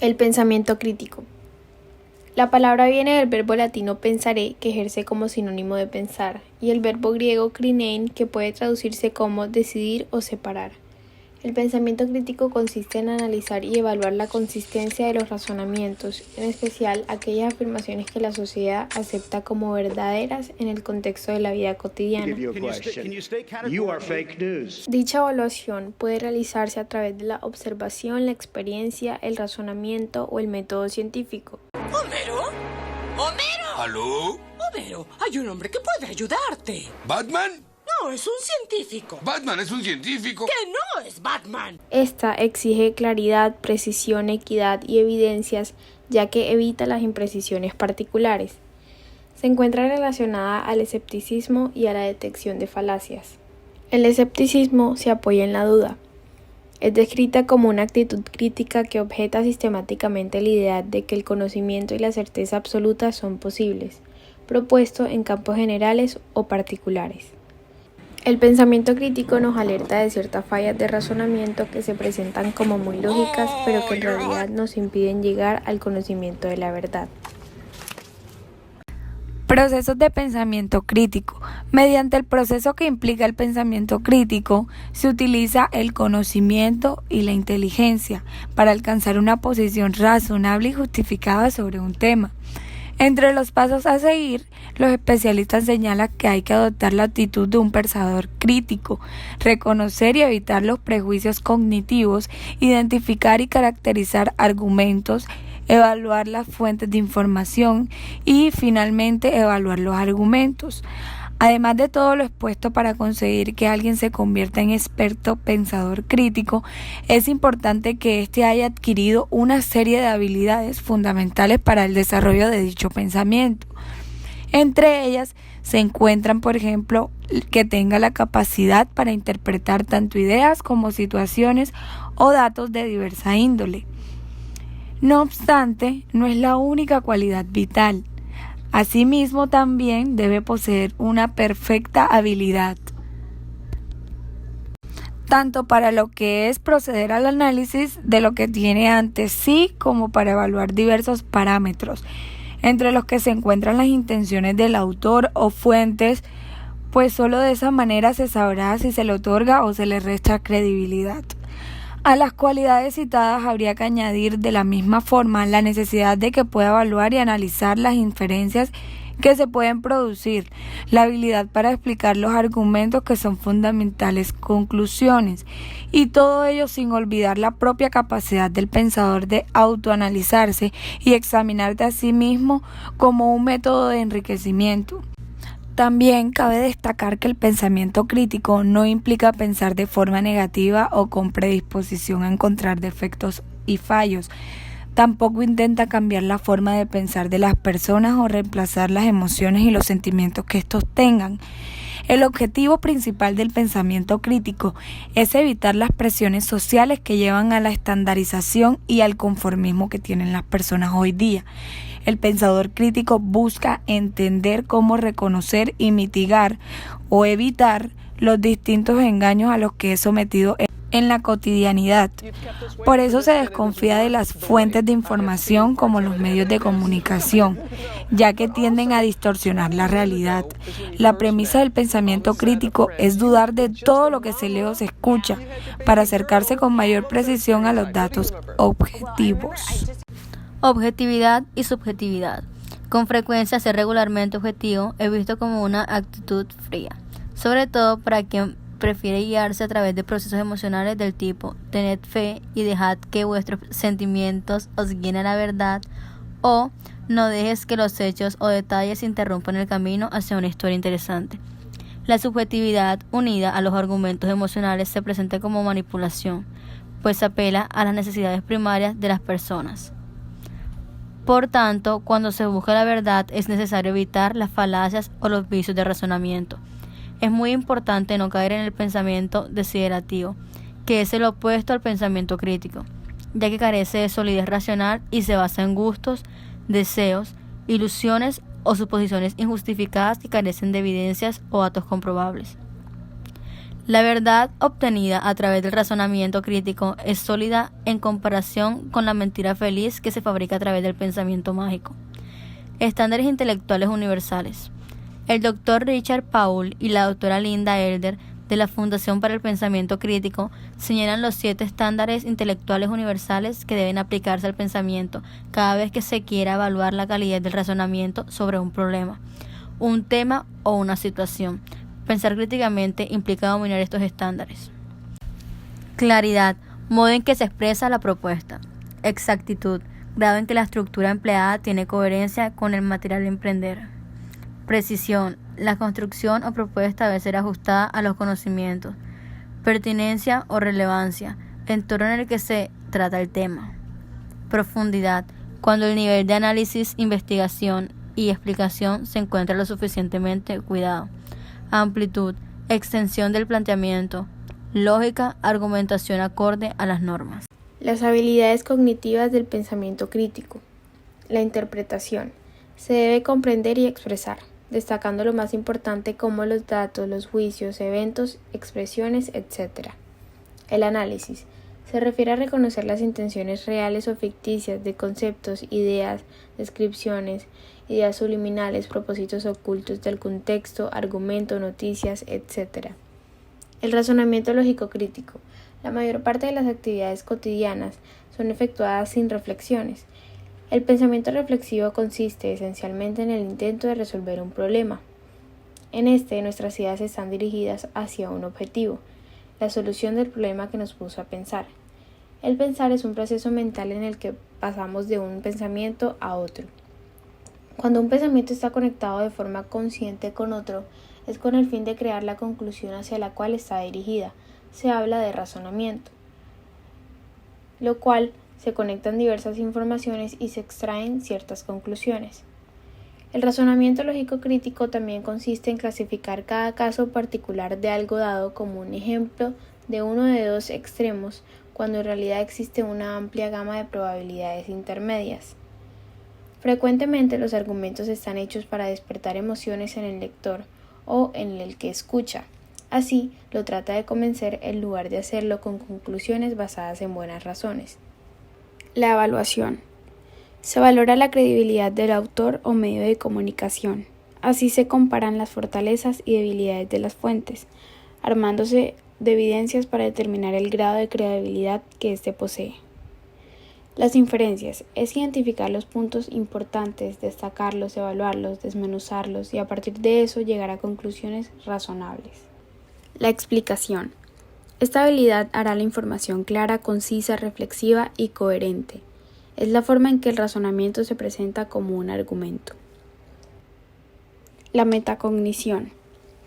El pensamiento crítico. La palabra viene del verbo latino pensare, que ejerce como sinónimo de pensar, y el verbo griego krinein, que puede traducirse como decidir o separar. El pensamiento crítico consiste en analizar y evaluar la consistencia de los razonamientos, en especial aquellas afirmaciones que la sociedad acepta como verdaderas en el contexto de la vida cotidiana. Dicha evaluación puede realizarse a través de la observación, la experiencia, el razonamiento o el método científico. ¿Homero? ¿Homero? ¿Aló? Homero, hay un hombre que puede ayudarte. ¿Batman? No, es un científico. ¿Batman es un científico? ¡Que no es Batman! Esta exige claridad, precisión, equidad y evidencias, ya que evita las imprecisiones particulares. Se encuentra relacionada al escepticismo y a la detección de falacias. El escepticismo se apoya en la duda. Es descrita como una actitud crítica que objeta sistemáticamente la idea de que el conocimiento y la certeza absoluta son posibles, propuesto en campos generales o particulares. El pensamiento crítico nos alerta de ciertas fallas de razonamiento que se presentan como muy lógicas, pero que en realidad nos impiden llegar al conocimiento de la verdad. Procesos de pensamiento crítico. Mediante el proceso que implica el pensamiento crítico, se utiliza el conocimiento y la inteligencia para alcanzar una posición razonable y justificada sobre un tema. Entre los pasos a seguir, los especialistas señalan que hay que adoptar la actitud de un pensador crítico, reconocer y evitar los prejuicios cognitivos, identificar y caracterizar argumentos, evaluar las fuentes de información y, finalmente, evaluar los argumentos. Además de todo lo expuesto para conseguir que alguien se convierta en experto pensador crítico, es importante que éste haya adquirido una serie de habilidades fundamentales para el desarrollo de dicho pensamiento. Entre ellas se encuentran, por ejemplo, que tenga la capacidad para interpretar tanto ideas como situaciones o datos de diversa índole. No obstante, no es la única cualidad vital. Asimismo, también debe poseer una perfecta habilidad, tanto para lo que es proceder al análisis de lo que tiene ante sí, como para evaluar diversos parámetros, entre los que se encuentran las intenciones del autor o fuentes, pues solo de esa manera se sabrá si se le otorga o se le resta credibilidad. A las cualidades citadas habría que añadir de la misma forma la necesidad de que pueda evaluar y analizar las inferencias que se pueden producir, la habilidad para explicar los argumentos que son fundamentales conclusiones, y todo ello sin olvidar la propia capacidad del pensador de autoanalizarse y examinarse a sí mismo como un método de enriquecimiento. También cabe destacar que el pensamiento crítico no implica pensar de forma negativa o con predisposición a encontrar defectos y fallos. Tampoco intenta cambiar la forma de pensar de las personas o reemplazar las emociones y los sentimientos que estos tengan. El objetivo principal del pensamiento crítico es evitar las presiones sociales que llevan a la estandarización y al conformismo que tienen las personas hoy día. El pensador crítico busca entender cómo reconocer y mitigar o evitar los distintos engaños a los que es sometido en la cotidianidad. Por eso se desconfía de las fuentes de información como los medios de comunicación, ya que tienden a distorsionar la realidad. La premisa del pensamiento crítico es dudar de todo lo que se lee o se escucha, para acercarse con mayor precisión a los datos objetivos. Objetividad y subjetividad. Con frecuencia, ser regularmente objetivo es visto como una actitud fría, sobre todo para quien prefiere guiarse a través de procesos emocionales del tipo tened fe y dejad que vuestros sentimientos os guíen a la verdad, o no dejes que los hechos o detalles interrumpan el camino hacia una historia interesante. La subjetividad unida a los argumentos emocionales se presenta como manipulación, pues apela a las necesidades primarias de las personas. Por tanto, cuando se busca la verdad es necesario evitar las falacias o los vicios de razonamiento. Es muy importante no caer en el pensamiento desiderativo, que es el opuesto al pensamiento crítico, ya que carece de solidez racional y se basa en gustos, deseos, ilusiones o suposiciones injustificadas que carecen de evidencias o datos comprobables. La verdad obtenida a través del razonamiento crítico es sólida en comparación con la mentira feliz que se fabrica a través del pensamiento mágico. Estándares intelectuales universales. El Dr. Richard Paul y la doctora Linda Elder de la Fundación para el Pensamiento Crítico señalan los 7 estándares intelectuales universales que deben aplicarse al pensamiento cada vez que se quiera evaluar la calidad del razonamiento sobre un problema, un tema o una situación. Pensar críticamente implica dominar estos estándares. Claridad, modo en que se expresa la propuesta. Exactitud, grado en que la estructura empleada tiene coherencia con el material a emprender. Precisión, la construcción o propuesta debe ser ajustada a los conocimientos. Pertinencia o relevancia, entorno en el que se trata el tema. Profundidad, cuando el nivel de análisis, investigación y explicación se encuentra lo suficientemente cuidado. Amplitud, extensión del planteamiento. Lógica, argumentación acorde a las normas. Las habilidades cognitivas del pensamiento crítico. La interpretación. Se debe comprender y expresar, destacando lo más importante como los datos, los juicios, eventos, expresiones, etc. El análisis. Se refiere a reconocer las intenciones reales o ficticias de conceptos, ideas, descripciones, ideas subliminales, propósitos ocultos del contexto, argumento, noticias, etc. El razonamiento lógico crítico. La mayor parte de las actividades cotidianas son efectuadas sin reflexiones. El pensamiento reflexivo consiste esencialmente en el intento de resolver un problema. En este, nuestras ideas están dirigidas hacia un objetivo, la solución del problema que nos puso a pensar. El pensar es un proceso mental en el que pasamos de un pensamiento a otro. Cuando un pensamiento está conectado de forma consciente con otro, es con el fin de crear la conclusión hacia la cual está dirigida. Se habla de razonamiento, lo cual se conectan diversas informaciones y se extraen ciertas conclusiones. El razonamiento lógico crítico también consiste en clasificar cada caso particular de algo dado como un ejemplo de uno de dos extremos, cuando en realidad existe una amplia gama de probabilidades intermedias. Frecuentemente los argumentos están hechos para despertar emociones en el lector o en el que escucha. Así, lo trata de convencer en lugar de hacerlo con conclusiones basadas en buenas razones. La evaluación. Se valora la credibilidad del autor o medio de comunicación. Así se comparan las fortalezas y debilidades de las fuentes, armándose de evidencias para determinar el grado de credibilidad que éste posee. Las inferencias es identificar los puntos importantes, destacarlos, evaluarlos, desmenuzarlos y a partir de eso llegar a conclusiones razonables. La explicación. Esta habilidad hará la información clara, concisa, reflexiva y coherente. Es la forma en que el razonamiento se presenta como un argumento. La metacognición,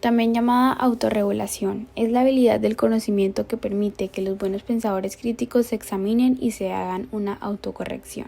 también llamada autorregulación, es la habilidad del conocimiento que permite que los buenos pensadores críticos se examinen y se hagan una autocorrección.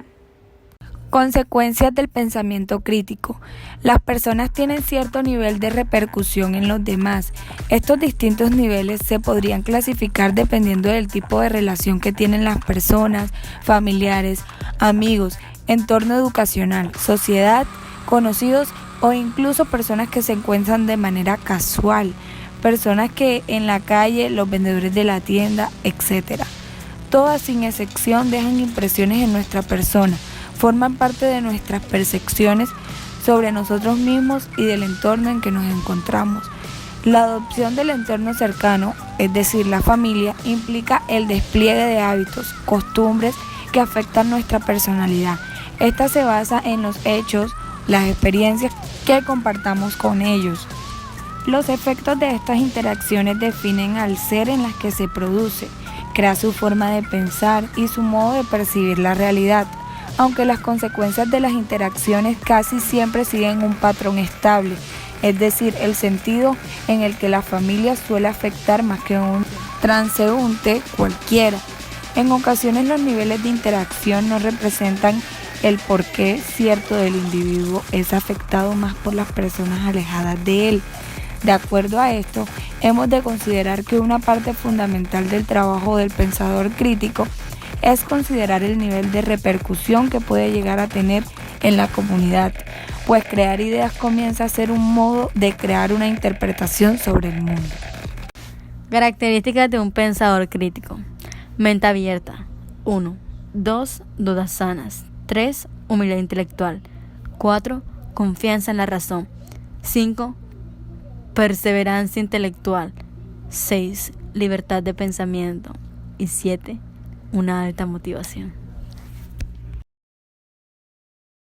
Consecuencias del pensamiento crítico. Las personas tienen cierto nivel de repercusión en los demás. Estos distintos niveles se podrían clasificar dependiendo del tipo de relación que tienen las personas, familiares, amigos, entorno educacional, sociedad, conocidos o incluso personas que se encuentran de manera casual, personas que en la calle, los vendedores de la tienda, etc. Todas sin excepción dejan impresiones en nuestra persona. Forman parte de nuestras percepciones sobre nosotros mismos y del entorno en que nos encontramos. La adopción del entorno cercano, es decir, la familia, implica el despliegue de hábitos, costumbres que afectan nuestra personalidad. Esta se basa en los hechos, las experiencias que compartamos con ellos. Los efectos de estas interacciones definen al ser en las que se produce, crea su forma de pensar y su modo de percibir la realidad. Aunque las consecuencias de las interacciones casi siempre siguen un patrón estable, es decir, el sentido en el que la familia suele afectar más que un transeúnte cualquiera. En ocasiones los niveles de interacción no representan el porqué cierto del individuo es afectado más por las personas alejadas de él. De acuerdo a esto, hemos de considerar que una parte fundamental del trabajo del pensador crítico es considerar el nivel de repercusión que puede llegar a tener en la comunidad, pues crear ideas comienza a ser un modo de crear una interpretación sobre el mundo. Características de un pensador crítico. Mente abierta. 1. 2. Dudas sanas. 3. Humildad intelectual. 4. Confianza en la razón. 5. Perseverancia intelectual. 6. Libertad de pensamiento. Y 7. Una alta motivación.